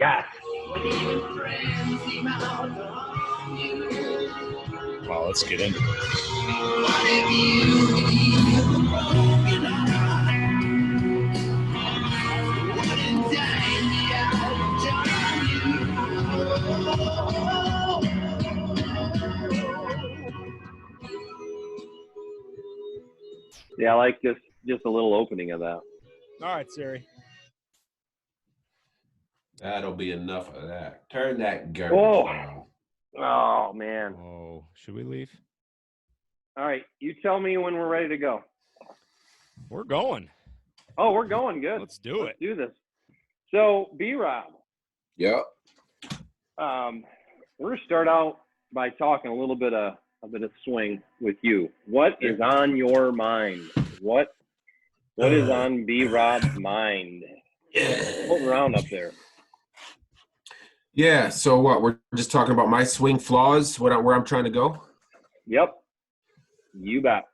Yes. Well, let's get into it. Yeah, I like just a little opening of that. All right, Siri. That'll be enough of that. Turn that garbage down. Oh, man. Oh, should we leave? All right. You tell me when we're ready to go. We're going. Oh, we're going. Good. Let's do it. Let's do this. So, B-Rob. Yep. We're going to start out by talking a bit of swing with you. What is on your mind? What is on B-Rob's mind? Floating around up there. Yeah, so what? We're just talking about my swing flaws, where I'm trying to go? Yep. You bet.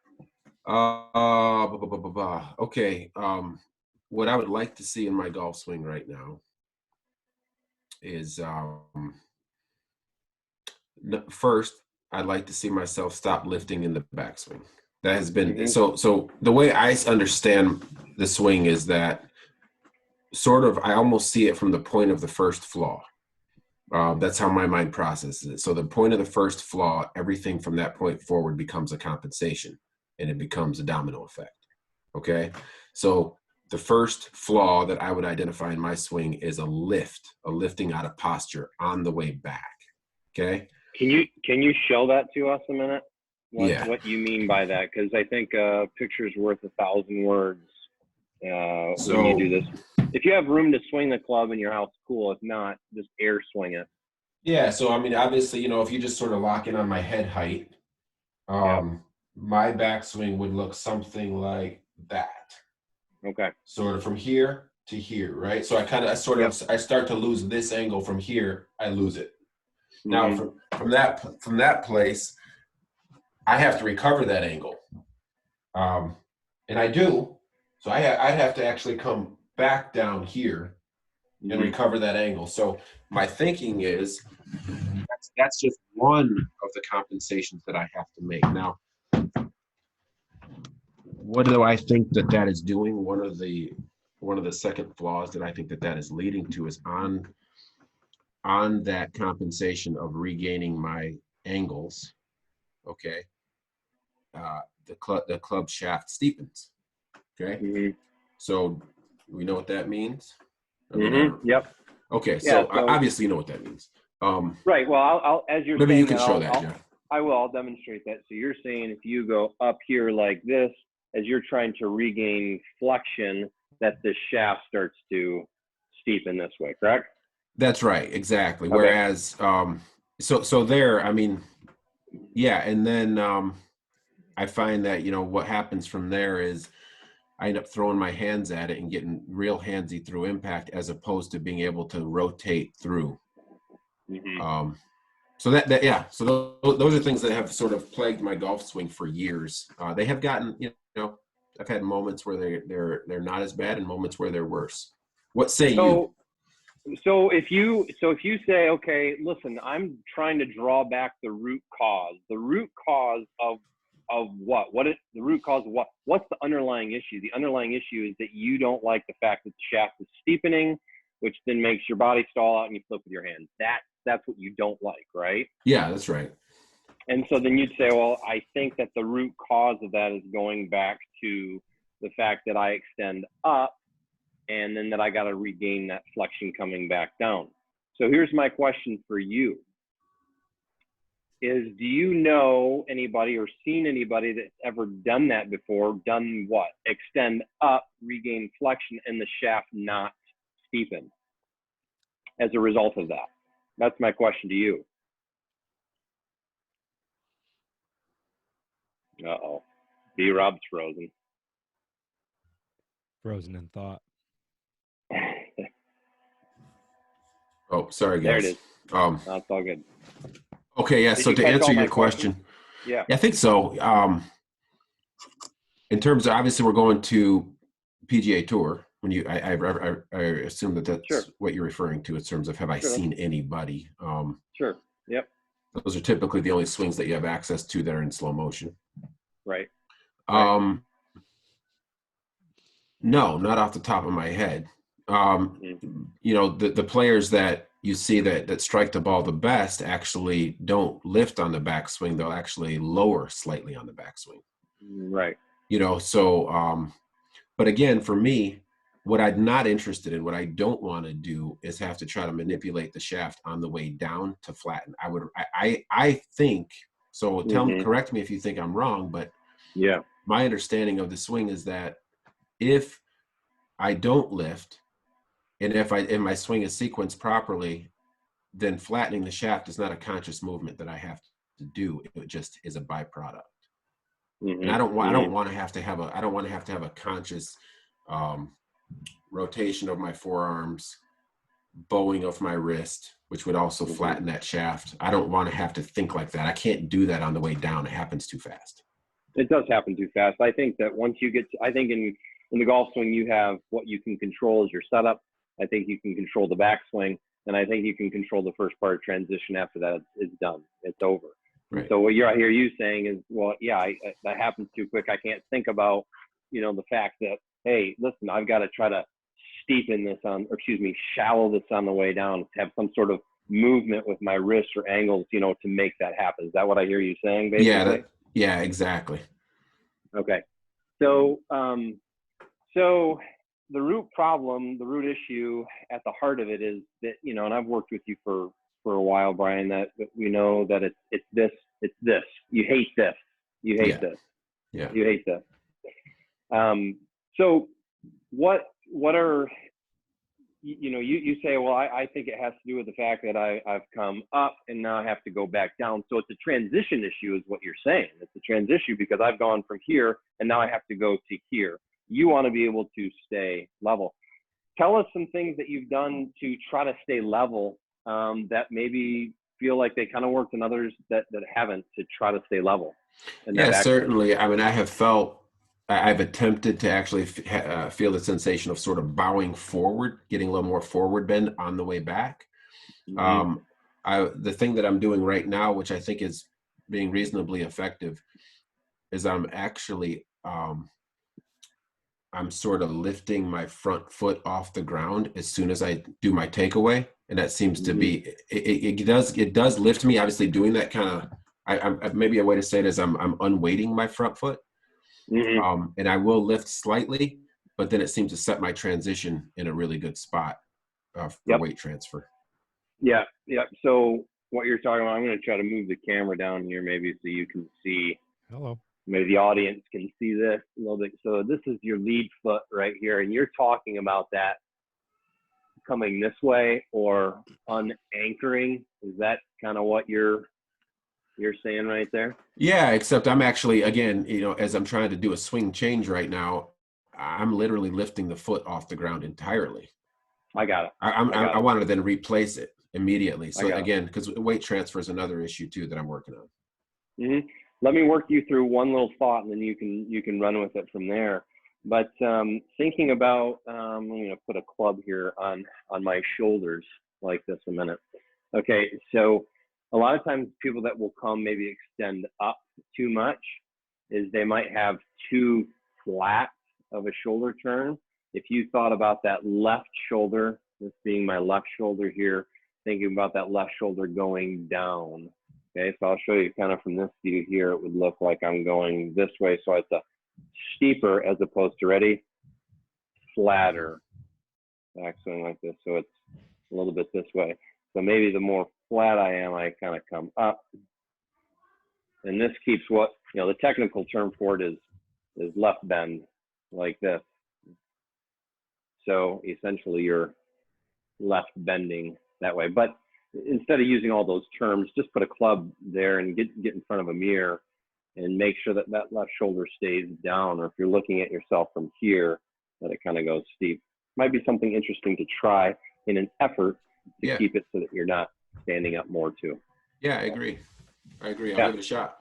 Okay. What I would like to see in my golf swing right now is first, I'd like to see myself stop lifting in the backswing. That has been so the way I understand the swing is that sort of I almost see it from the point of the first flaw. That's how my mind processes it. So the point of the first flaw, everything from that point forward becomes a compensation, and it becomes a domino effect. Okay? So the first flaw that I would identify in my swing is a lifting out of posture on the way back. Okay? Can you show that to us a minute? What you mean by that? Because I think a picture's worth 1,000 words when you do this. If you have room to swing the club in your house, cool. If not, just air swing it. Yeah, so I mean, obviously, if you just sort of lock in on my head height, my backswing would look something like that. Okay. Sort of from here to here, right? So I start to lose this angle from here, I lose it. Mm-hmm. Now from that place, I have to recover that angle. And I do. So I'd have to actually come back down here and recover that angle. So my thinking is that's just one of the compensations that I have to make. Now, what do I think that is doing? One of the second flaws that I think that is leading to is on that compensation of regaining my angles. Okay, the club shaft steepens. Okay. Mm-hmm. So we know what that means? Yep. Okay, so obviously you know what that means. Right. Well, I'll as you're maybe saying you can show that, Jeff. I will. I'll demonstrate that. So you're saying if you go up here like this, as you're trying to regain flexion, that the shaft starts to steepen this way, correct? That's right. Exactly. Okay. Whereas, so there, I mean, yeah. And then I find that, what happens from there is I end up throwing my hands at it and getting real handsy through impact as opposed to being able to rotate through. Mm-hmm. So so those are things that have sort of plagued my golf swing for years. They have gotten, I've had moments where they're not as bad and moments where they're worse. What say you? So if you say, okay, listen, I'm trying to draw back the root cause. The root cause of what? What is the root cause of what? What's the underlying issue? The underlying issue is that you don't like the fact that the shaft is steepening, which then makes your body stall out and you flip with your hands. That's what you don't like, right? Yeah, that's right. And so then you'd say, well, I think that the root cause of that is going back to the fact that I extend up and then that I got to regain that flexion coming back down. So here's my question for you. Do you know anybody or seen anybody that's ever done that before? Done what? Extend up, regain flexion, and the shaft not steepen as a result of that? That's my question to you. Uh-oh. B-Rob's frozen. Frozen in thought. Oh, sorry, guys. There it is. That's all good. Okay, yeah. So to answer your question, yeah, I think so. In terms of, obviously, we're going to PGA Tour, when you, I assume that that's Sure. what you're referring to in terms of have I Sure. seen anybody? Sure. Yep. Those are typically the only swings that you have access to that are in slow motion. Right. Right. No, not off the top of my head. You know, the players that you see that strike the ball the best actually don't lift on the backswing. They'll actually lower slightly on the backswing. Right. You know, so, but again, for me, what I'm not interested in, what I don't want to do is have to try to manipulate the shaft on the way down to flatten. I think, so correct me if you think I'm wrong, but yeah, my understanding of the swing is that if I don't lift, and if my swing is sequenced properly, then flattening the shaft is not a conscious movement that I have to do. It just is a byproduct. And I don't want to have to have a conscious rotation of my forearms, bowing of my wrist, which would also flatten that shaft. I don't want to have to think like that. I can't do that on the way down. It happens too fast. It does happen too fast. I think that once you get, I think in the golf swing, you have what you can control as your setup. I think you can control the backswing, and I think you can control the first part of transition. After that, it's done. It's over. Right. So what I hear you saying is, well, yeah, that happens too quick. I can't think about, the fact that, hey, listen, I've got to try to shallow this on the way down, to have some sort of movement with my wrists or angles, to make that happen. Is that what I hear you saying, basically? Yeah, exactly. Okay. So, so the root problem, the root issue at the heart of it is that, and I've worked with you for a while, Brian, that we know that it's this. You hate this. You hate this. Yeah. You hate this. So what are, you say, well, I think it has to do with the fact that I've come up and now I have to go back down. So it's a transition issue is what you're saying. It's a transition because I've gone from here and now I have to go to here. You want to be able to stay level. Tell us some things that you've done to try to stay level that maybe feel like they kind of worked and others that haven't, to try to stay level. Yeah, certainly. I mean, I've attempted to actually feel the sensation of sort of bowing forward, getting a little more forward bend on the way back. The thing that I'm doing right now, which I think is being reasonably effective, is I'm actually I'm sort of lifting my front foot off the ground as soon as I do my takeaway, and that seems to be it does lift me. Obviously, doing that kind of I maybe a way to say it is I'm unweighting my front foot. And I will lift slightly, but then it seems to set my transition in a really good spot for weight transfer. Yeah. So what you're talking about, I'm going to try to move the camera down here maybe so you can see. Hello. Maybe the audience can see this a little bit. So this is your lead foot right here, and you're talking about that coming this way or unanchoring. Is that kind of what you're saying right there? Yeah, except I'm actually, again, as I'm trying to do a swing change right now, I'm literally lifting the foot off the ground entirely. I got it. I wanted to then replace it immediately. So again, because weight transfer is another issue too that I'm working on. Let me work you through one little thought, and then you can run with it from there. But thinking about, I'm going to put a club here on my shoulders like this a minute. Okay, so a lot of times people that will come maybe extend up too much is they might have too flat of a shoulder turn. If you thought about that left shoulder, this being my left shoulder here, thinking about that left shoulder going down. Okay, so I'll show you kind of from this view here, it would look like I'm going this way. So it's a steeper as opposed to flatter backswing like this. So it's a little bit this way. So maybe the more flat I am, I kind of come up. And this keeps what, the technical term for it is left bend like this. So essentially you're left bending that way. But instead of using all those terms, just put a club there and get in front of a mirror and make sure that left shoulder stays down. Or if you're looking at yourself from here, that it kind of goes steep. Might be something interesting to try in an effort to keep it so that you're not standing up more too. Yeah, I agree. I'll give it a shot.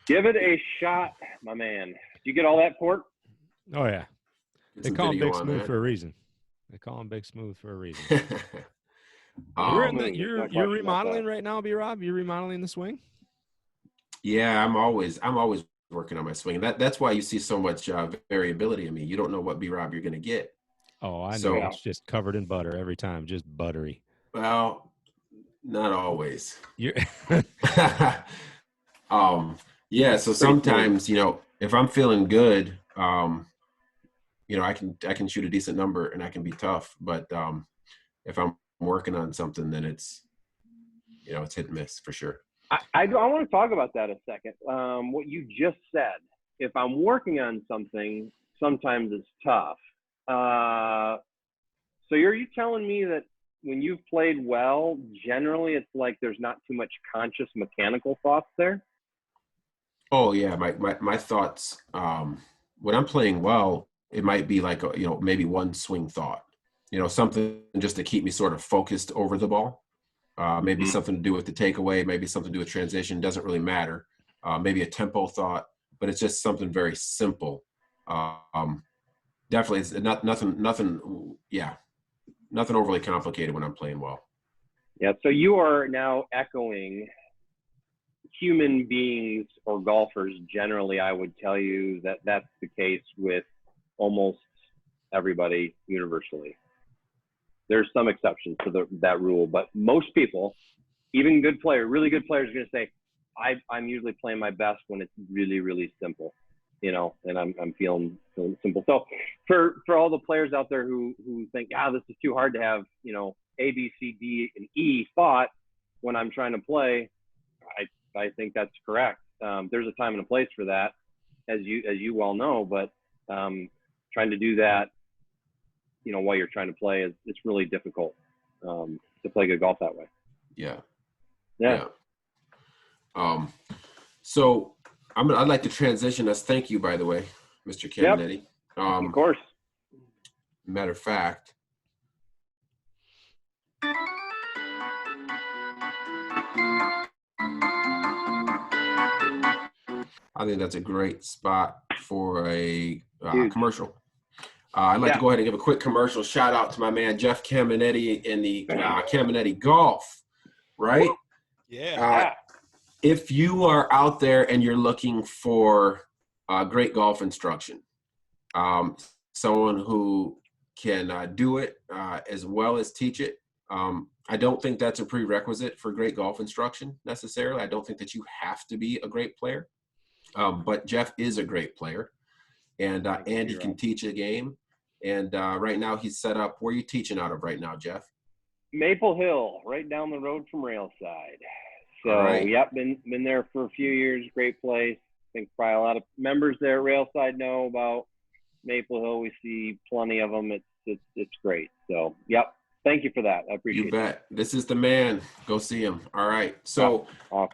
Give it a shot, my man. Did you get all that, Port? Oh yeah. Get They some call him video Big on Smooth that. for a reason. They call him Big Smooth for a reason. Um, You're remodeling right now, B Rob. You're remodeling the swing. yeah, I'm always working on my swing. That's why you see so much variability in me. You don't know what B-Rob you're going to get. Oh, I know. So, It's just covered in butter every time, just buttery. well, not always. You're Yeah. So Pretty smooth. sometimes, if I'm feeling good, I can shoot a decent number and I can be tough. But if I'm working on something, then it's hit and miss for sure. I want to talk about that a second. What you just said. If I'm working on something, sometimes it's tough. So are you telling me that when you've played well, generally it's like there's not too much conscious mechanical thoughts there? Oh yeah, my thoughts. When I'm playing well, it might be like maybe one swing thought, something just to keep me sort of focused over the ball. Maybe something to do with the takeaway, maybe something to do with transition. Doesn't really matter. Maybe a tempo thought, but it's just something very simple. Definitely, it's nothing. Yeah, nothing overly complicated when I'm playing well. Yeah. So you are now echoing human beings or golfers generally. I would tell you that that's the case with almost everybody universally. There's some exceptions to that rule, but most people, even really good players, are going to say, I'm usually playing my best when it's really, really simple, and I'm feeling simple. So for all the players out there who think, this is too hard to have, A, B, C, D, and E thought when I'm trying to play, I think that's correct. There's a time and a place for that, as you well know, but trying to do that, while you're trying to play, it's really difficult to play good golf that way. Yeah. Yeah. So I'd like to transition us. Thank you, by the way, Mr. Caminetti. Of course. Matter of fact, I think that's a great spot for a commercial. I'd like to go ahead and give a quick commercial shout out to my man Jeff Caminetti in the Caminetti Golf, right? Yeah. If you are out there and you're looking for great golf instruction, someone who can do it as well as teach it, I don't think that's a prerequisite for great golf instruction necessarily. I don't think that you have to be a great player, but Jeff is a great player, and he can teach a game. And right now he's set up. Where are you teaching out of right now, Jeff? Maple Hill, right down the road from Railside. So, been there for a few years. Great place. I think probably a lot of members there at Railside know about Maple Hill. We see plenty of them. It's great. So, thank you for that. I appreciate it. You bet. This is the man. Go see him. All right. So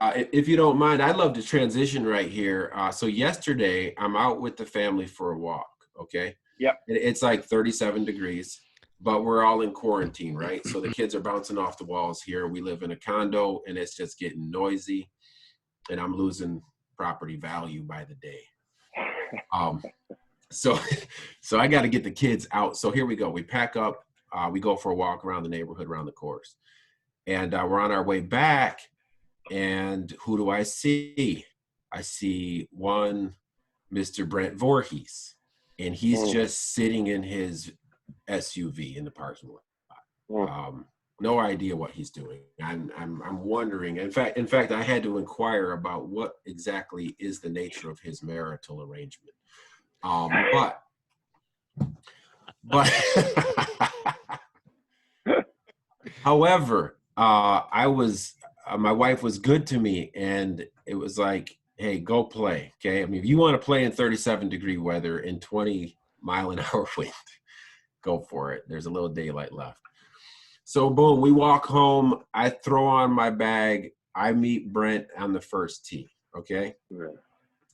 if you don't mind, I'd love to transition right here. So yesterday, I'm out with the family for a walk, okay? Yep. It's like 37 degrees, but we're all in quarantine, right? So the kids are bouncing off the walls here. We live in a condo, and it's just getting noisy, and I'm losing property value by the day. So I got to get the kids out. So here we go. We pack up. We go for a walk around the neighborhood, around the course. And we're on our way back. And who do I see? I see one Mr. Brent Voorhees. And he's just sitting in his SUV in the parking lot. No idea what he's doing. I'm wondering. In fact, I had to inquire about what exactly is the nature of his marital arrangement. But however, my wife was good to me, and it was like, hey, go play. Okay. I mean, if you want to play in 37-degree weather in 20-mile-an-hour wind, go for it. There's a little daylight left. So boom, we walk home. I throw on my bag. I meet Brent on the first tee. Okay.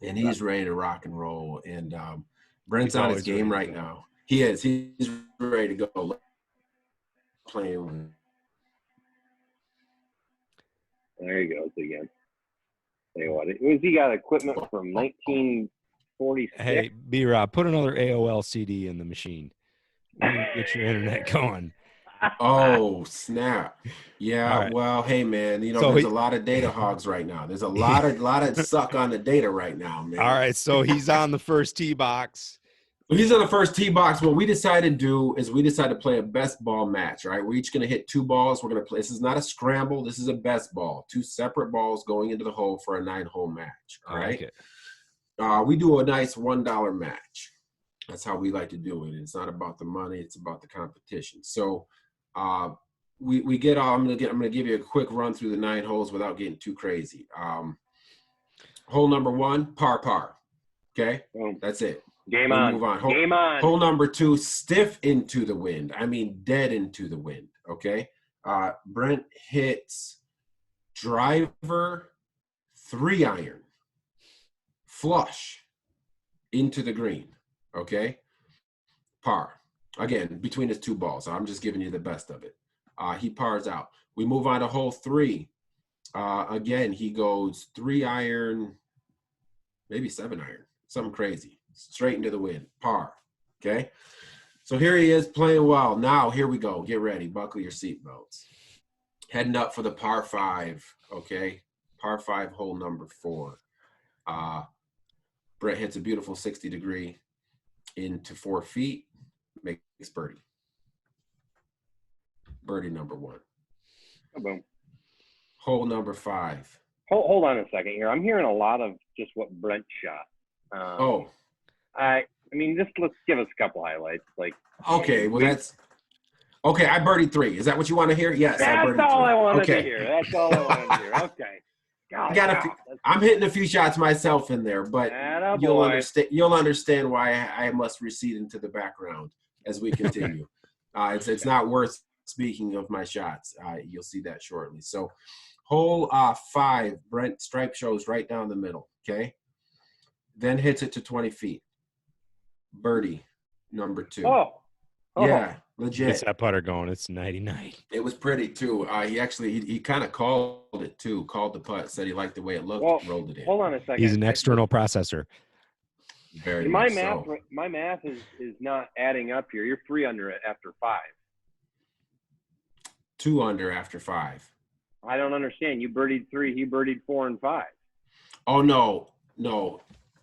And he's ready to rock and roll. And Brent's on his game right now. He is. He's ready to go. Playing. There he goes again. Tell you what, he got equipment from 19 46. Hey, B-Rob, put another AOL CD in the machine. Get your internet going. Oh, snap. Yeah, Right. well, hey man, So there's a lot of data hogs right now. There's a lot of suck on the data right now, man. All right, so he's on the first tee box. He's on the first tee box. What we decided to do is we decided to play a best ball match, right? We're each going to hit 2 balls. We're going to play. This is not a scramble. This is a best ball. 2 separate balls going into the hole for a 9-hole match, all right? We do a nice $1 match. That's how we like to do it. It's not about the money. It's about the competition. So we get all. I'm gonna give you a quick run through the 9 holes without getting too crazy. Hole number 1, par. Okay, that's it. Game on. Move on. Game on. Hole number 2, stiff into the wind. I mean, dead into the wind. Okay. Brent hits driver 3-iron flush into the green. Okay. Par. Again, between his 2 balls. I'm just giving you the best of it. He pars out. We move on to hole 3. Again, he goes 3-iron, maybe 7-iron, something crazy. Straight into the wind, par. Okay. So here he is playing well. Now, here we go. Get ready. Buckle your seatbelts. Heading up for the par 5. Okay. Par 5, hole number 4. Brett hits a beautiful 60-degree into 4 feet. Makes birdie. Birdie number 1. Oh, boom. Hole number 5. Hold on a second here. I'm hearing a lot of just what Brent shot. I mean, just let's give us a couple highlights. Like, okay, well that's okay. I birdied 3. Is that what you want to hear? Yes, that's I birdied 3. all I wanted to hear. That's all I wanted to hear. Okay. God, I'm hitting a few shots myself in there, but you'll understand why I must recede into the background as we continue. It's not worth speaking of my shots. You'll see that shortly. So, hole 5, Brent stripe shows right down the middle. Okay, then hits it to 20 feet. Birdie number 2. Oh. Yeah, legit. Gets that putter going. It's 99. It was pretty too. He kind of called it too. Called the putt. Said he liked the way it looked. Rolled it in. Hold on a second. He's an external processor. Very my much math. so. My math is not adding up here. You're 3 under it after 5. 2 under after 5. I don't understand. You birdied 3. He birdied 4 and 5. Oh no.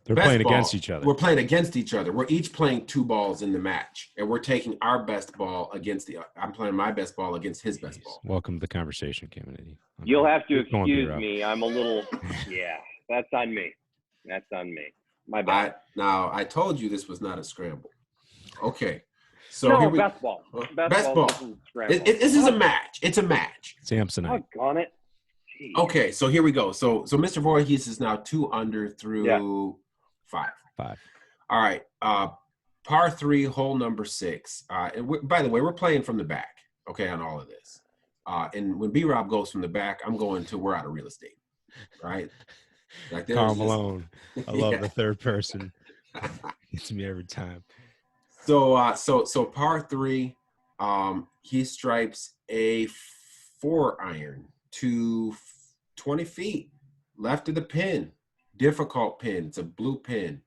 They're playing against each other. We're playing against each other. We're each playing 2 balls in the match, and we're taking our best ball against I'm playing my best ball against his best ball. Welcome to the conversation, Kennedy. You'll have to excuse me. I'm a little. Yeah, that's on me. That's on me. My bad. I told you this was not a scramble. Okay. So no, here we best ball. Best ball. This is a match. It's a match. Samsonite. Doggone it. Jeez. Okay, so here we go. So Mr. Voorhees is now 2 under through 5. All right. Par 3, hole number 6. And by the way, we're playing from the back, okay, on all of this. And when B-Rob goes from the back, I'm going to we're out of real estate, right? Like Karl Malone. I love the third person. Gets me every time. So par 3, he stripes a 4-iron to 20 feet left of the pin. Difficult pin. It's a blue pin.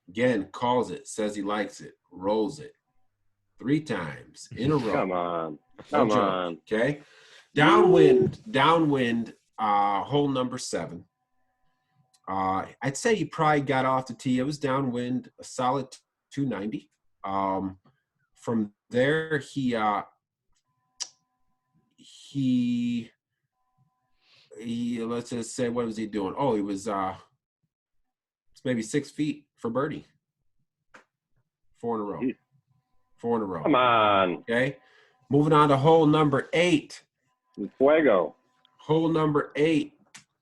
Again, calls it, says he likes it, rolls it 3 times in a row. Come on. Okay. Downwind, hole number 7. I'd say he probably got off the tee. It was downwind, a solid 290. From there, he let's just say, what was he doing? Oh, he was maybe 6 feet for birdie. 4 in a row. 4 in a row. Come on. Okay. Moving on to hole number 8. Fuego. Hole number 8.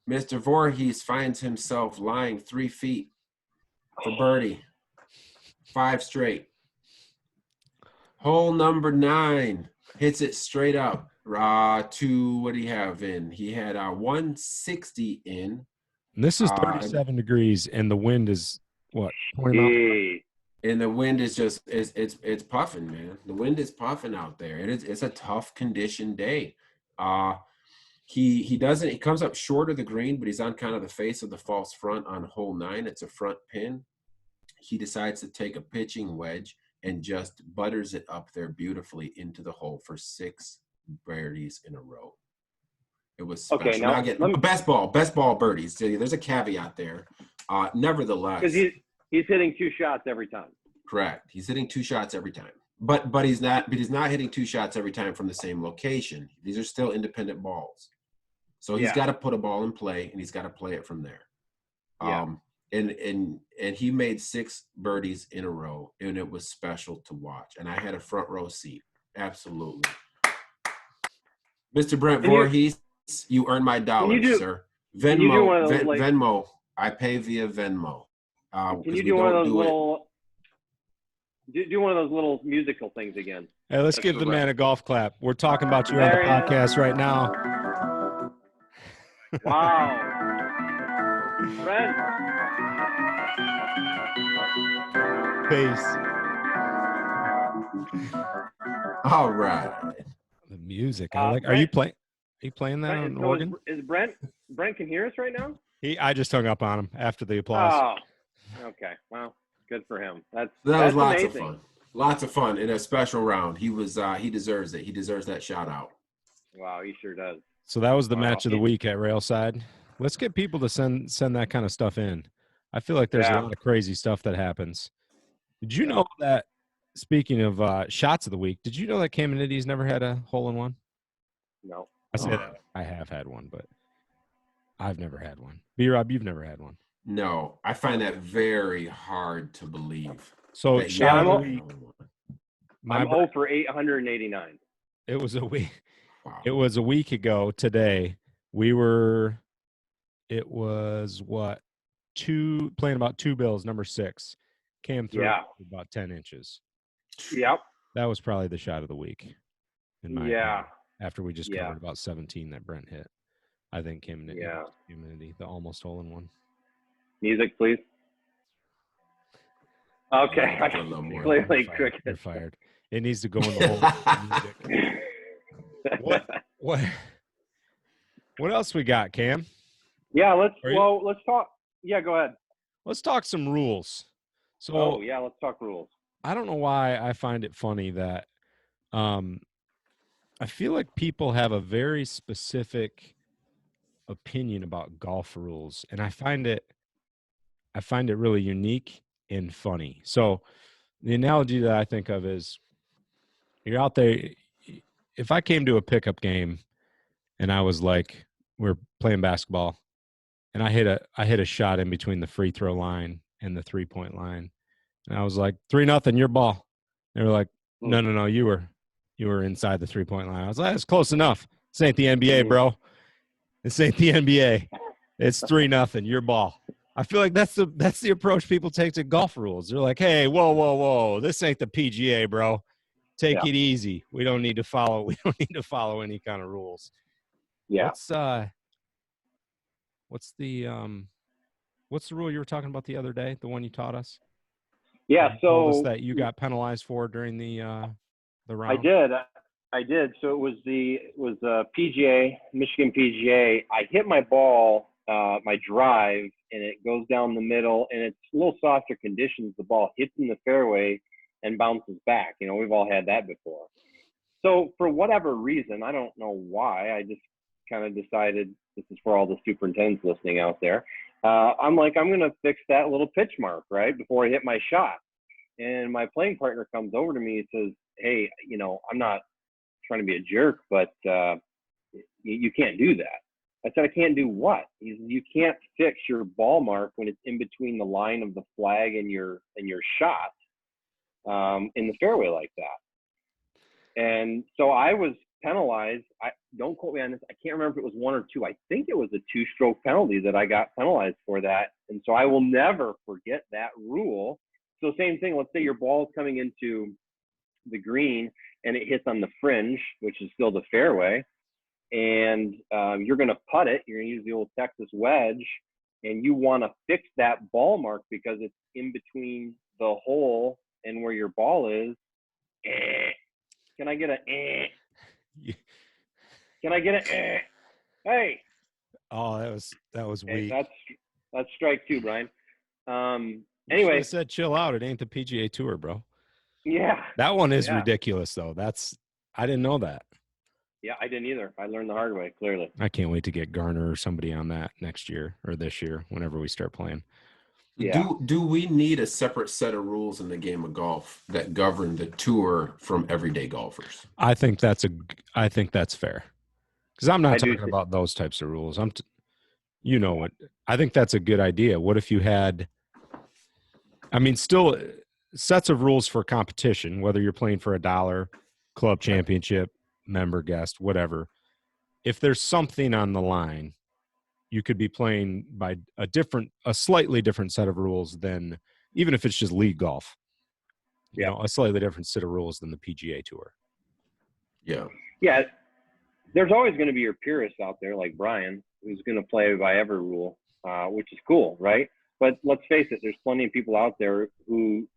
Mr. Voorhees finds himself lying 3 feet for birdie. 5 straight. Hole number 9. Hits it straight up to what do you have in? He had 160 in. And this is 37 degrees, and the wind is what? 20 miles? And the wind is just it's puffing, man. The wind is puffing out there. It's a tough condition day. He comes up short of the green, but he's on kind of the face of the false front on hole 9. It's a front pin. he decides to take a pitching wedge and just butters it up there beautifully into the hole for 6 birdies in a row. It was special. Okay, now again, best ball birdies. So there's a caveat there. Nevertheless, because he's hitting 2 shots every time. Correct. He's hitting 2 shots every time. But he's not hitting 2 shots every time from the same location. These are still independent balls. So he's got to put a ball in play, and he's got to play it from there. Yeah. And he made 6 birdies in a row, and it was special to watch. And I had a front row seat. Absolutely. Mr. Brent Voorhees, you earned my dollars, sir. Venmo. I pay via Venmo. Can you do one of those little? Do one of those little musical things again. Hey, let's give the man a golf clap. We're talking about you on the podcast right now. Wow. Brent. Peace. All right. The music. I like. Are you playing that on organ? Is Brent can hear us right now? I just hung up on him after the applause. Oh. Okay. Well, good for him. That was lots amazing. of fun. Lots of fun in a special round. He deserves it. He deserves that shout out. Wow, he sure does. So that was the match of the week at Railside. Let's get people to send that kind of stuff in. I feel like there's a lot of crazy stuff that happens. Did you know that, speaking of shots of the week, did you know that Caminiti's never had a hole-in-one? No. I say that. I have had one, but I've never had one. B-Rob, you've never had one. No, I find that very hard to believe. So shot of the week. I'm 0 for 889. It was a week. Wow. It was a week ago today. It was playing about 2 bills, number 6. Cam threw about 10 inches. Yep. That was probably the shot of the week. In my opinion, after we just covered about 17 that Brent hit. I think Caminiti, the almost hole-in-one. Music, please. Okay. Clearly, cricket. You're fired. It needs to go in the hole. Music. What else we got, Cam? Yeah, let's talk. Yeah, go ahead. Let's talk some rules. So, let's talk rules. I don't know why I find it funny that I feel like people have a very specific opinion about golf rules, and I find it really unique and funny. So the analogy that I think of is you're out there. If I came to a pickup game and I was like, we're playing basketball, and I hit a shot in between the free throw line and the 3-point line, and I was like, 3-0, your ball. They were like, no, you were inside the 3-point line. I was like, that's close enough. This ain't the NBA, bro. This ain't the NBA. It's 3-0, your ball. I feel like that's the approach people take to golf rules. They're like, hey, whoa, this ain't the PGA, bro. Take it easy. We don't need to follow any kind of rules. Yeah. What's the rule you were talking about the other day? The one you taught us? Yeah. So that you got penalized for during the round. I did. So it was PGA, Michigan PGA. I hit my ball, my drive, and it goes down the middle, and it's a little softer conditions. The ball hits in the fairway and bounces back. You know, we've all had that before. So for whatever reason, I don't know why, I just kind of decided, this is for all the superintendents listening out there. I'm like, I'm going to fix that little pitch mark, right, before I hit my shot. And my playing partner comes over to me and says, hey, you know, I'm not trying to be a jerk, but you can't do that. I said, I can't do what? He said, you can't fix your ball mark when it's in between the line of the flag and your shot in the fairway like that. And so I was penalized. Don't quote me on this. I can't remember if it was 1 or 2. I think it was a 2-stroke penalty that I got penalized for that. And so I will never forget that rule. So same thing. Let's say your ball is coming into the green and it hits on the fringe, which is still the fairway. And you're going to putt it. You're going to use the old Texas wedge, and you want to fix that ball mark because it's in between the hole and where your ball is. Can I get a? Can I get a? Hey. Oh, that was weak. That's strike 2, Brian. You Anyway. should've said chill out. It ain't the PGA Tour, bro. Yeah. That one is Yeah. ridiculous, though. I didn't know that. Yeah, I didn't either. I learned the hard way, clearly. I can't wait to get Garner or somebody on that next year or this year, whenever we start playing. Yeah. Do we need a separate set of rules in the game of golf that govern the tour from everyday golfers? I think that's fair. Because I'm not I do talking about those types of rules. You know what? I think that's a good idea. What if you had, I mean, still sets of rules for competition, whether you're playing for $1, club championship, member guest, whatever. If there's something on the line, you could be playing by a slightly different set of rules than, even if it's just league golf, you know, a slightly different set of rules than the PGA Tour. Yeah. Yeah. There's always going to be your purists out there like Brian, who's going to play by every rule, which is cool, right? But let's face it, there's plenty of people out there who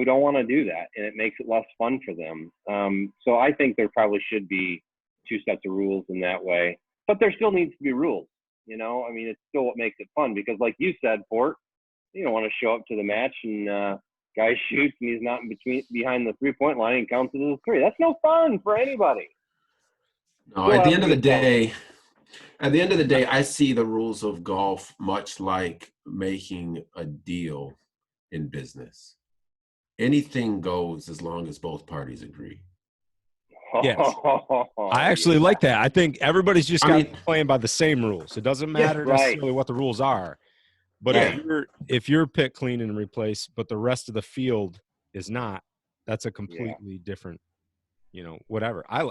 don't want to do that, and it makes it less fun for them. So I think there probably should be 2 sets of rules in that way, but there still needs to be rules. You know, I mean, it's still what makes it fun, because like you said, Fort, you don't want to show up to the match and guy shoots and he's not behind the 3-point line and counts it as a 3. That's no fun for anybody. No, at the end of the day, I see the rules of golf much like making a deal in business. Anything goes as long as both parties agree. Yes. I actually like that. I think everybody's just playing by the same rules. It doesn't matter necessarily what the rules are. But if you're pick, clean, and replace, but the rest of the field is not, that's a completely different, you know, whatever. I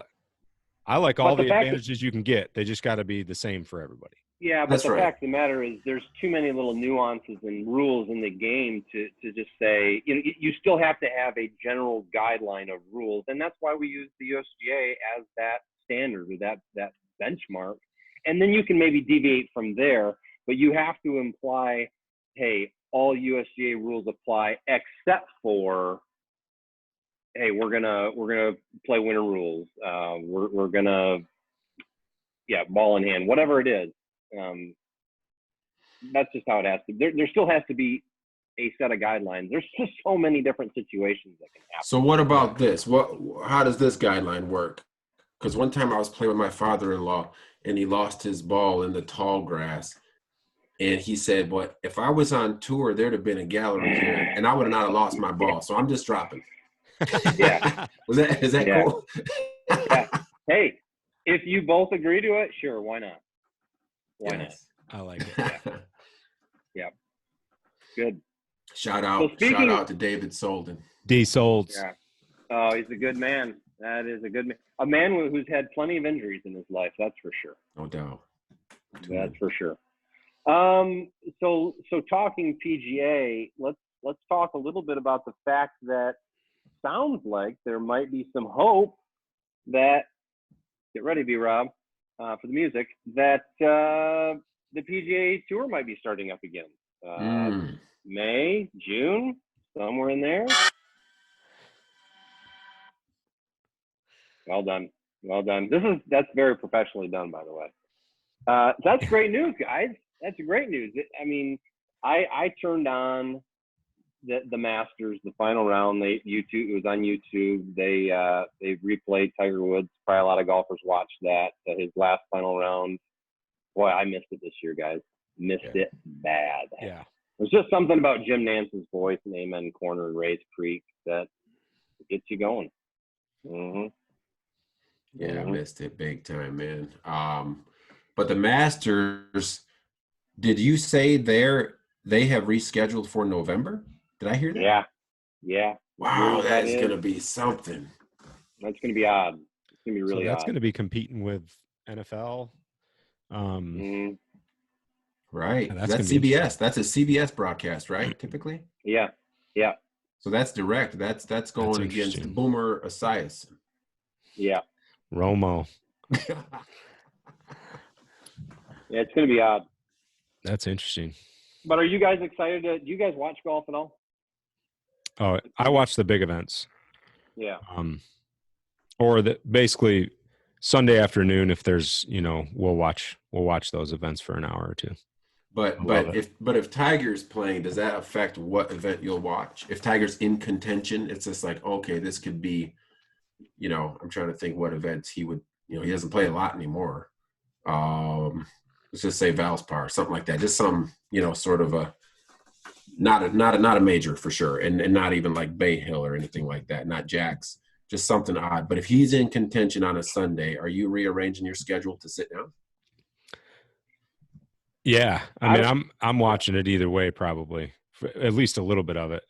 like all the advantages you can get. They just got to be the same for everybody. Yeah, but the fact of the matter is there's too many little nuances and rules in the game to just say, you know, you still have to have a general guideline of rules. And that's why we use the USGA as that standard, or that benchmark. And then you can maybe deviate from there, but you have to imply, hey, all USGA rules apply except for, hey, we're gonna play winter rules. We're gonna, ball in hand, whatever it is. That's just how it has to be. There still has to be a set of guidelines. There's just so many different situations that can happen. So what about this? How does this guideline work? Because one time I was playing with my father-in-law and he lost his ball in the tall grass. And he said, "But if I was on tour, there'd have been a gallery here and I would not have lost my ball. So I'm just dropping." Yeah. Is that cool? Yeah. Hey, if you both agree to it, sure, why not? Why not? I like it. Yeah. Good. Shout out to David Solden. D Solds. Yeah. Oh, he's a good man. That is a good man. A man who's had plenty of injuries in his life, that's for sure. No doubt. That's for sure. So talking PGA, let's talk a little bit about the fact that sounds like there might be some hope that, get ready, B-Rob, for the music, that the PGA Tour might be starting up again. May, June, somewhere in there. Well done. That's very professionally done, by the way. That's great news, guys. That's great news. I mean, I turned on the Masters, the final round. It was on YouTube. They replayed Tiger Woods. Probably a lot of golfers watched that. His last final round. Boy, I missed it this year, guys. Missed it bad. Yeah. There's just something about Jim Nance's voice and Amen Corner and Rays Creek that gets you going. Mm-hmm. Yeah, I missed it big time, man. But the Masters, did you say they have rescheduled for November? Did I hear that? Yeah. Wow, that is going to be something. That's going to be odd. It's going to be really odd. That's going to be competing with NFL. Right. That's CBS. That's a CBS broadcast, right? Typically. Yeah. So that's direct. That's going against Boomer Esiason. Yeah. Romo. Yeah, it's going to be odd. That's interesting. But are you guys excited? Do you guys watch golf at all? Oh, I watch the big events. Yeah. Or basically Sunday afternoon, if there's, we'll watch those events for an hour or two. But I love if Tiger's playing, does that affect what event you'll watch? If Tiger's in contention, it's just like, okay, this could be, I'm trying to think what events he would, he doesn't play a lot anymore. Let's just say Valspar, something like that. Just some, sort of a not a major for sure, and not even like Bay Hill or anything like that. Not Jack's, just something odd. But if he's in contention on a Sunday, are you rearranging your schedule to sit down? Yeah, I mean, I'm watching it either way, probably for at least a little bit of it,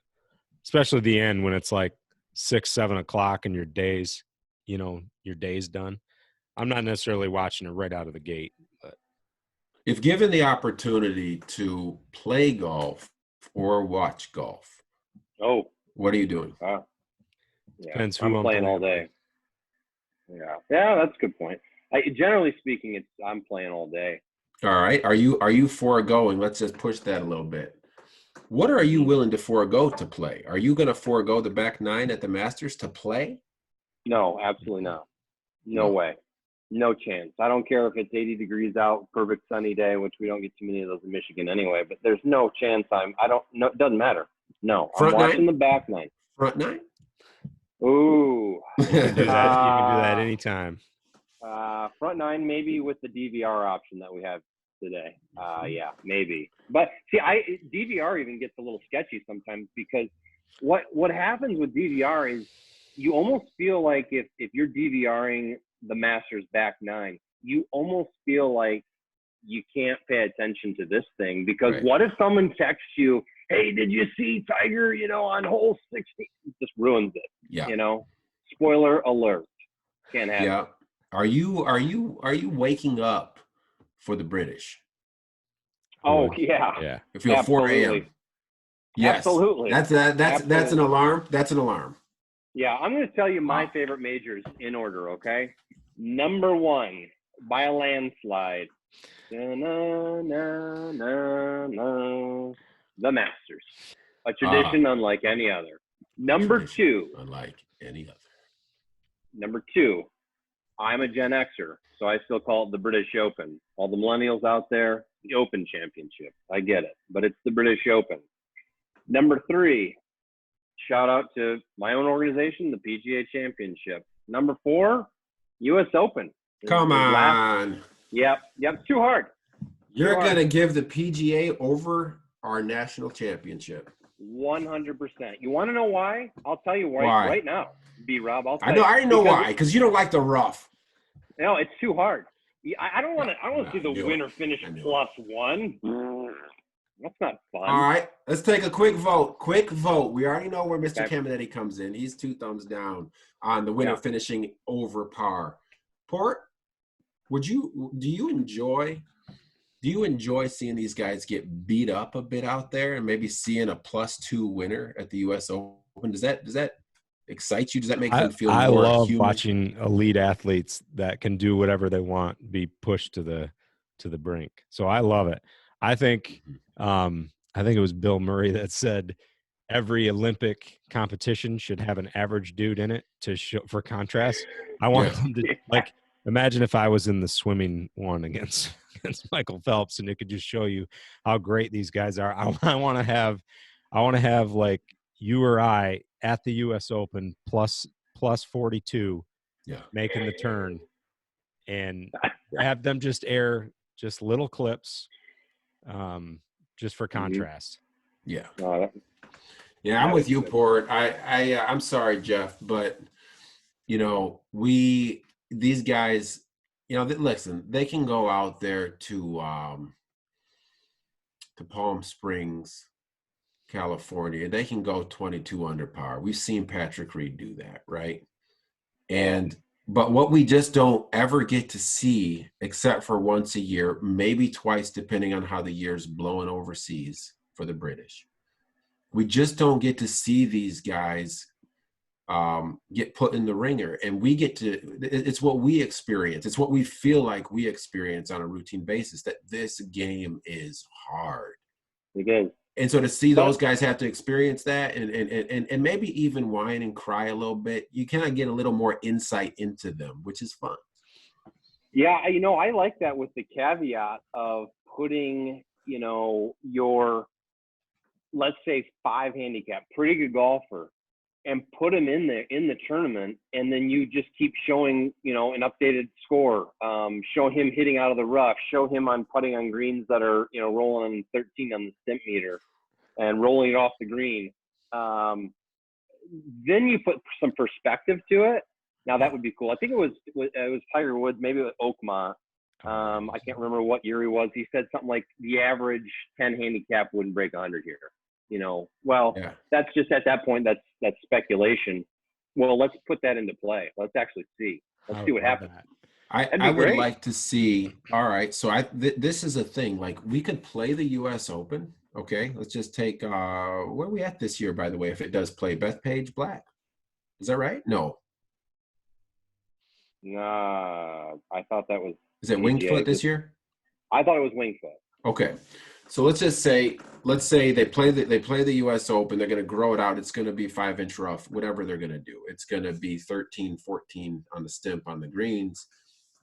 especially the end when it's like 6, 7 o'clock and your day's done. I'm not necessarily watching it right out of the gate. But if given the opportunity to play golf or watch golf, what are you doing? Yeah, depends who I'm playing all day. Yeah, that's a good point. Generally speaking, I'm playing all day. All right. Are you foregoing? Let's just push that a little bit. What are you willing to forego to play? Are you going to forego the back nine at the Masters to play? No, absolutely not. No way. No chance. I don't care if it's 80 degrees out, perfect sunny day, which we don't get too many of those in Michigan anyway, but there's no chance it doesn't matter. No, I'm watching the back nine. Front nine? Ooh. You can do that anytime. Front nine, maybe with the DVR option that we have today. Yeah, maybe. But see, DVR even gets a little sketchy sometimes because what happens with DVR is you almost feel like if you're DVRing the Masters back nine, you almost feel like you can't pay attention to this thing because what if someone texts you, hey, did you see Tiger, on hole 16? It just ruins it. Yeah. Spoiler alert. Can't have it. Are you waking up for the British? Oh yeah. If you're 4 a.m. Yes. Absolutely. That's an alarm. That's an alarm. Yeah, I'm going to tell you my favorite majors in order, okay? Number 1, by a landslide. The Masters. A tradition unlike any other. Number 2. Unlike any other. Number 2. I'm a Gen Xer, so I still call it the British Open. All the millennials out there, the Open Championship. I get it, but it's the British Open. Number 3. Shout out to my own organization, the PGA Championship. Number 4, U.S. Open. Come on. Yep, too hard. You're going to give the PGA over our national championship. 100%. You want to know why? I'll tell you why right now, B-Rob. I already know why, because you don't like the rough. No, it's too hard. I don't want to see the winner finish +1. That's not fun. All right, let's take a quick vote. We already know where Mr. Caminetti comes in. He's 2 thumbs down on the winner finishing over par. Port, do you enjoy seeing these guys get beat up a bit out there and maybe seeing a +2 winner at the U.S. Open? Does that excite you? Does that make you feel more human? I love watching elite athletes that can do whatever they want be pushed to the brink. So I love it. I think it was Bill Murray that said every Olympic competition should have an average dude in it to show for contrast. I want them to imagine if I was in the swimming one against Michael Phelps and it could just show you how great these guys are. I want to have like you or I at the US Open plus 42 making the turn and have them just air just little clips just for contrast. I'm with you, Port. I'm sorry, Jeff, but these guys, listen, they can go out there to Palm Springs, California. They can go 22 under par. We've seen Patrick Reed do that, right? But what we just don't ever get to see, except for once a year, maybe twice, depending on how the year's blowing overseas for the British. We just don't get to see these guys get put in the ringer. And we get to, it's what we experience. It's what we feel like we experience on a routine basis, that this game is hard. It is. And so to see those guys have to experience that and maybe even whine and cry a little bit, you kind of get a little more insight into them, which is fun. Yeah, I like that with the caveat of putting your, let's say 5 handicap, pretty good golfer, and put him in the tournament, and then you just keep showing, an updated score, show him hitting out of the rough, show him on putting on greens that are, rolling on 13 on the stimp meter and rolling it off the green. Then you put some perspective to it. Now that would be cool. I think it was Tiger Woods, maybe with Oakmont. I can't remember what year he was. He said something like the average 10 handicap wouldn't break 100 here. That's just, at that point, that's speculation. Well, let's put that into play. Let's actually see. Let's see what happens. I would like to see. All right. So this is a thing. Like, we could play the U.S. Open. Okay. Let's just take, where are we at this year, by the way, if it does play? Bethpage Black. Is that right? No. Nah, I thought that was. Is it Winged Foot this year? I thought it was Winged Foot. Okay. So let's say they play the U.S. Open. They're going to grow it out. It's going to be 5-inch rough, whatever they're going to do. It's going to be 13, 14 on the stimp on the greens.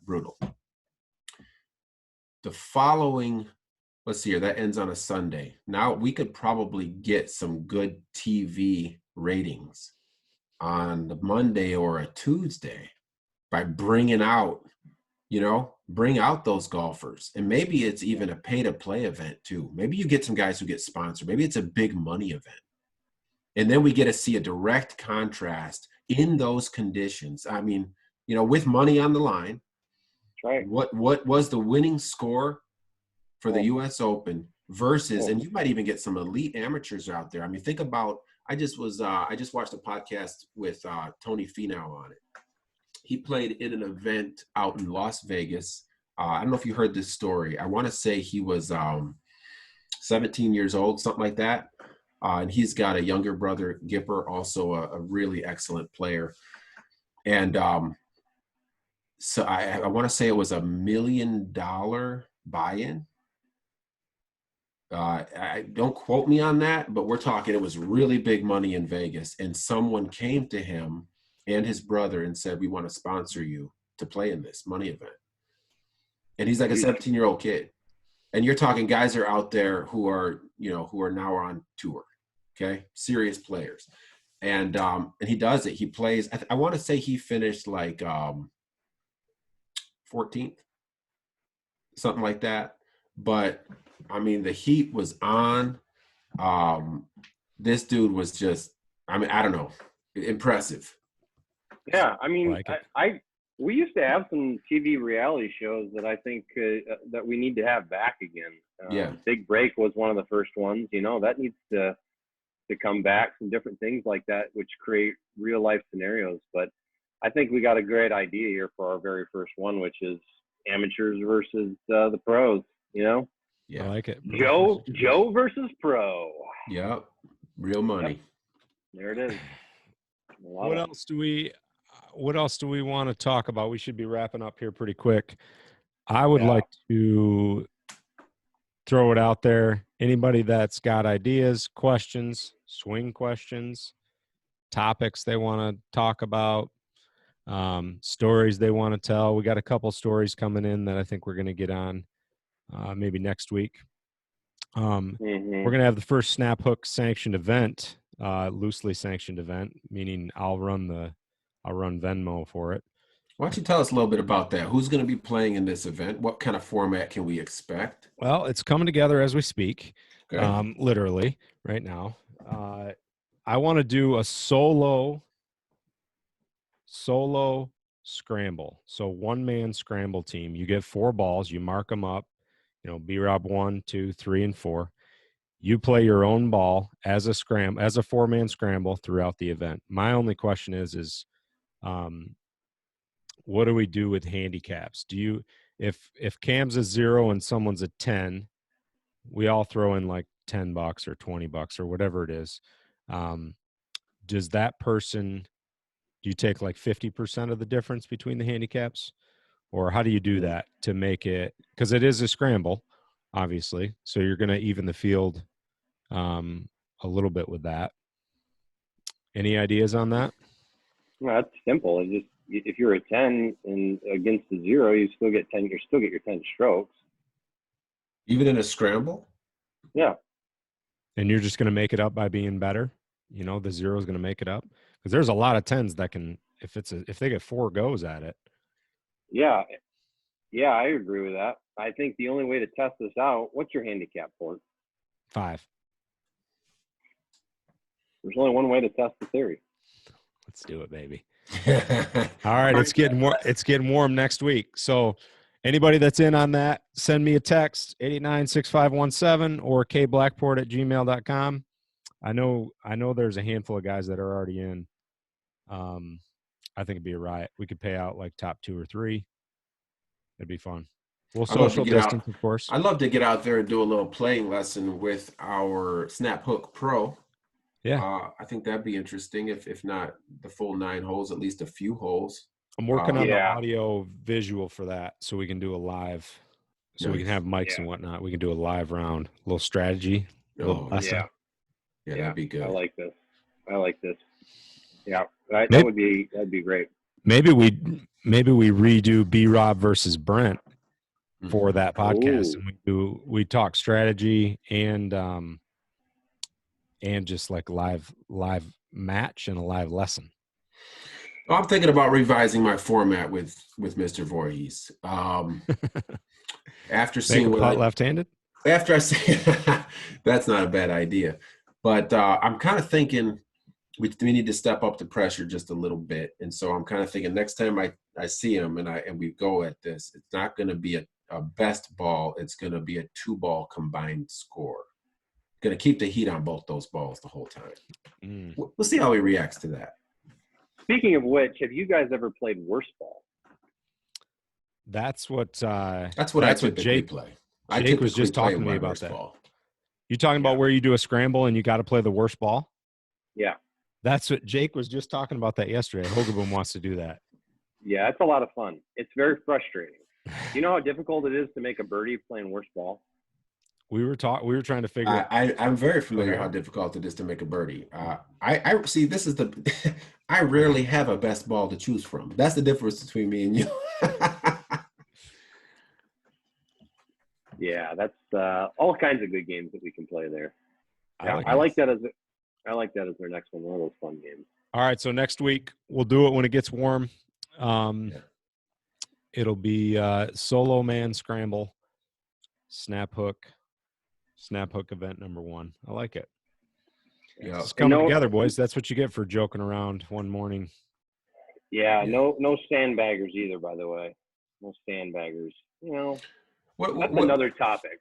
Brutal. The following, let's see here, that ends on a Sunday. Now we could probably get some good TV ratings on the Monday or a Tuesday by bring out those golfers. And maybe it's even a pay-to-play event too. Maybe you get some guys who get sponsored. Maybe it's a big money event. And then we get to see a direct contrast in those conditions. I mean, with money on the line. Right. What was the winning score for the U.S. Open versus, and you might even get some elite amateurs out there. I mean, think about, I just watched a podcast with Tony Finau on it. He played in an event out in Las Vegas. I don't know if you heard this story. I want to say he was 17 years old, something like that. And he's got a younger brother, Gipper, also a really excellent player. And so I want to say it was $1 million buy-in. I don't quote me on that, but we're talking, it was really big money in Vegas. And someone came to him and his brother and said, we want to sponsor you to play in this money event. And he's like a 17-year-old kid. And you're talking guys are out there who are now on tour. Okay. Serious players. And he does it. He plays, I want to say he finished like 14th, something like that. But I mean, the heat was on. This dude was just, I don't know, impressive. Yeah, I mean, we used to have some TV reality shows that I think that we need to have back again. Big Break was one of the first ones. That needs to come back. Some different things like that, which create real life scenarios. But I think we got a great idea here for our very first one, which is amateurs versus the pros. Yeah, I like it. Joe versus pro. Yep, real money. Yep. There it is. What else do we want to talk about? We should be wrapping up here pretty quick. I would like to throw it out there. Anybody that's got ideas, questions, swing questions, topics they want to talk about, stories they want to tell. We got a couple stories coming in that I think we're going to get on maybe next week. We're going to have the first Snap Hook sanctioned event, loosely sanctioned event, meaning I'll run Venmo for it. Why don't you tell us a little bit about that? Who's going to be playing in this event? What kind of format can we expect? Well, it's coming together as we speak, okay. Literally right now. I want to do a solo scramble. So 1-man scramble team. You get 4 balls. You mark them up. B-Rob 1, 2, 3, and 4. You play your own ball as a 4-man scramble throughout the event. My only question is what do we do with handicaps? If Cam's a 0 and someone's a 10, we all throw in like $10 or $20 or whatever it is. Does that person, do you take like 50% of the difference between the handicaps? Or how do you do that to make it, because it is a scramble, obviously. So you're going to even the field a little bit with that. Any ideas on that? Well, that's simple. It's just, if you're a 10 and against a 0, you still get your 10 strokes. Even in a scramble? Yeah. And you're just going to make it up by being better. You know, the 0 is going to make it up, because there's a lot of 10s that can, if they get 4 goes at it. Yeah. Yeah, I agree with that. I think the only way to test this out, what's your handicap for it? 5. There's only one way to test the theory. Let's do it, baby. All right, it's getting warm next week. So anybody that's in on that, send me a text, 889-6517 or kblackport@gmail.com. I know there's a handful of guys that are already in. I think it'd be a riot. We could pay out like top 2 or 3. It'd be fun. We'll social distance, of course. I'd love to get out there and do a little playing lesson with our Snap Hook Pro. Yeah. I think that'd be interesting. If not the full 9 holes, at least a few holes. I'm working on the Yeah. audio visual for that, so we can do a live. So we can have mics and whatnot. We can do a live round, a little strategy. Yeah, that'd be good. I like this. Yeah, that'd be great. Maybe we redo B-Rob versus Brent for that podcast, and we talk strategy and just like live match and a live lesson. I'm thinking about revising my format with Mr. Voorhees. After seeing what left-handed. After I see that's not a bad idea, but I'm kind of thinking we need to step up the pressure just a little bit, and so I'm kind of thinking next time I see him and we go at this, it's not going to be a best ball. It's going to be a 2-ball combined score. Going to keep the heat on both those balls the whole time. We'll see how he reacts to that. Speaking of which, have you guys ever played worst ball? That's what I typically play. Jake was just talking to me about that. Ball. You talking about where you do a scramble and you got to play the worst ball? Yeah. That's what Jake was just talking about that yesterday. Hogaboom wants to do that. Yeah, it's a lot of fun. It's very frustrating. You know how difficult it is to make a birdie playing worst ball? We were trying to figure. I'm very familiar how difficult it is to make a birdie. I see. This is I rarely have a best ball to choose from. That's the difference between me and you. Yeah, that's all kinds of good games that we can play there. Yeah, I like that as their next one. One of those fun games. All right, so next week we'll do it when it gets warm. It'll be solo man scramble, snap hook event number 1. I like it. Yeah, it's coming together, boys. That's what you get for joking around one morning. Yeah, no sandbaggers either, by the way. No sandbaggers. You know, that's another topic.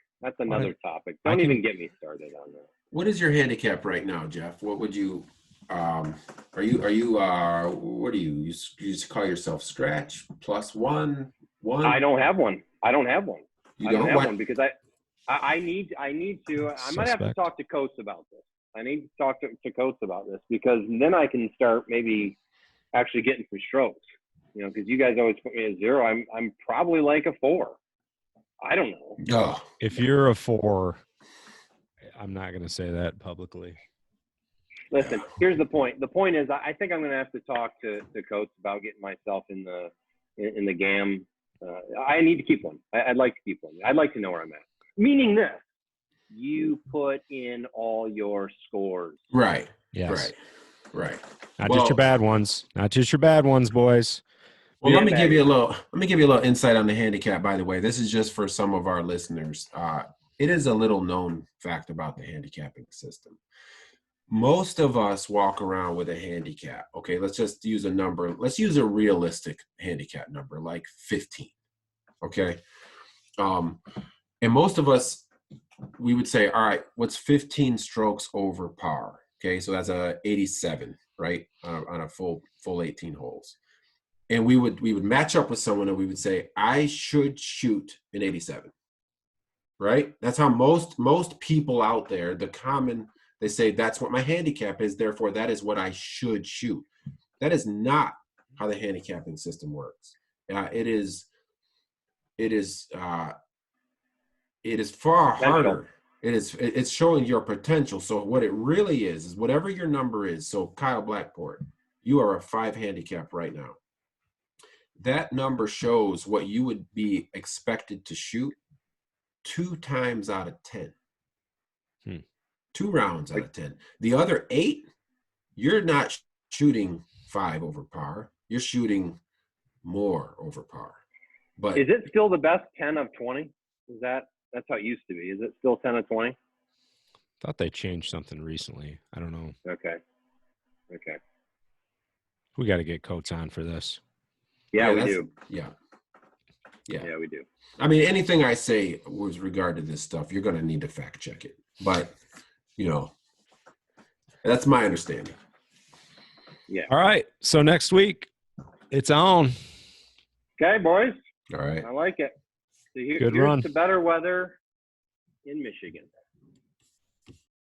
Don't even get me started on that. What is your handicap right now, Jeff? What would you are you what do you just call yourself scratch +1? I don't have one. I don't have one because I need to. I might have to talk to Coates about this. I need to talk to Coates about this, because then I can start maybe actually getting some strokes. You know, because you guys always put me at 0. I'm probably like a 4. I don't know. Oh. If you're a 4, I'm not going to say that publicly. Listen, here's the point. The point is, I think I'm going to have to talk to Coates about getting myself in the GAM. I need to keep one. I'd like to keep one. I'd like to know where I'm at. Meaning this, you put in all your scores. Right. Yes. Right. Not just your bad ones. Not just your bad ones, boys. Well, let me give you a little insight on the handicap, by the way. This is just for some of our listeners. It is a little known fact about the handicapping system. Most of us walk around with a handicap. Okay, let's just use a number. Let's use a realistic handicap number, like 15. Okay. And most of us, we would say, all right, what's 15 strokes over par? Okay, so that's a 87, right, on a full 18 holes. And we would match up with someone and we would say, I should shoot an 87, right? That's how most people out there, they say that's what my handicap is, therefore that is what I should shoot. That is not how the handicapping system works. It is far harder. It's showing your potential. So what it really is whatever your number is. So Kyle Blackport, you are a 5 handicap right now. That number shows what you would be expected to shoot 2 times out of 10. 2 rounds out of 10. The other 8, you're not shooting 5 over par. You're shooting more over par. But is it still the best 10 of 20? That's how it used to be. Is it still 10 of 20? Thought they changed something recently. I don't know. Okay. We got to get Coates on for this. Yeah, we that's- do. Yeah. Yeah, we do. I mean, anything I say with regard to this stuff, you're going to need to fact check it. But, that's my understanding. Yeah. All right. So next week, it's on. Okay, boys. All right. I like it. So Good here's run. to better weather in Michigan.